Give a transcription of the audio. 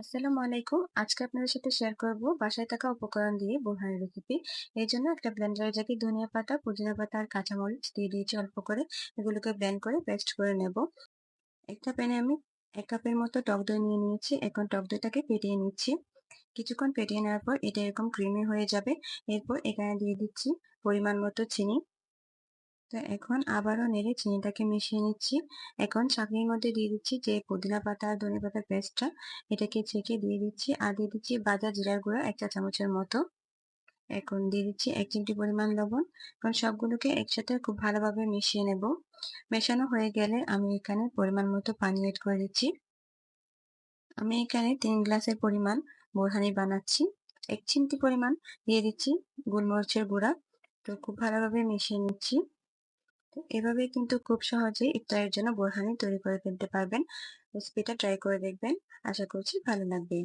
আসসালামু আলাইকুম। আজকে আপনাদের সাথে শেয়ার করব বাসায় থাকা উপকরণ দিয়ে বোরহানি রেসিপি। এর জন্য একটা ব্লেন্ডারে জাগে ধনিয়া পাতা, পুদিনা পাতা আর কাঁচামরিচ দিয়ে দিয়েছি অল্প করে। এগুলোকে ব্লেন্ড করে পেস্ট করে নেব। একটা প্যানে আমি ১ কাপের মতো টক দই নিয়ে নিয়েছি। এখন টক দইটাকে ফেটিয়ে নিচ্ছি। কিছুক্ষণ ফেটিয়ে নেওয়ার পর এটা এরকম ক্রিমি হয়ে যাবে। এরপর এখানে দিয়ে দিচ্ছি পরিমাণ মতো চিনি। তো এখন আবারও নেড়ে চিনিটাকে মিশিয়ে নিচ্ছি। এখন ছাঁকনির মধ্যে দিয়ে দিচ্ছি যে পুদিনা পাতা আর ধনিয়া পাতার পেস্টটা, এটাকে ছেঁকে দিয়ে দিচ্ছি। আর দিয়ে দিচ্ছি ভাজা জিরার গুঁড়া ১ চা চামচের মতো। এখন দিয়ে দিচ্ছি ১ চিমটি পরিমাণ লবণ। এখন সবগুলোকে একসাথে খুব ভালোভাবে মিশিয়ে নেব। মেশানো হয়ে গেলে আমি এখানে পরিমাণ মতো পানি এড করে দিচ্ছি। আমি এখানে ৩ গ্লাসের পরিমাণ বোরহানি বানাচ্ছি। ১ চিমটি পরিমাণ দিয়ে দিচ্ছি গোলমরিচের গুঁড়া। তো খুব ভালোভাবে মিশিয়ে নিচ্ছি। এভাবে কিন্তু খুব সহজেই ইফতারের জন্য বোরহানি তৈরি করে ফেলতে পারবেন। রেসিপিটা ট্রাই করে দেখবেন। আশা করছি ভালো লাগবে।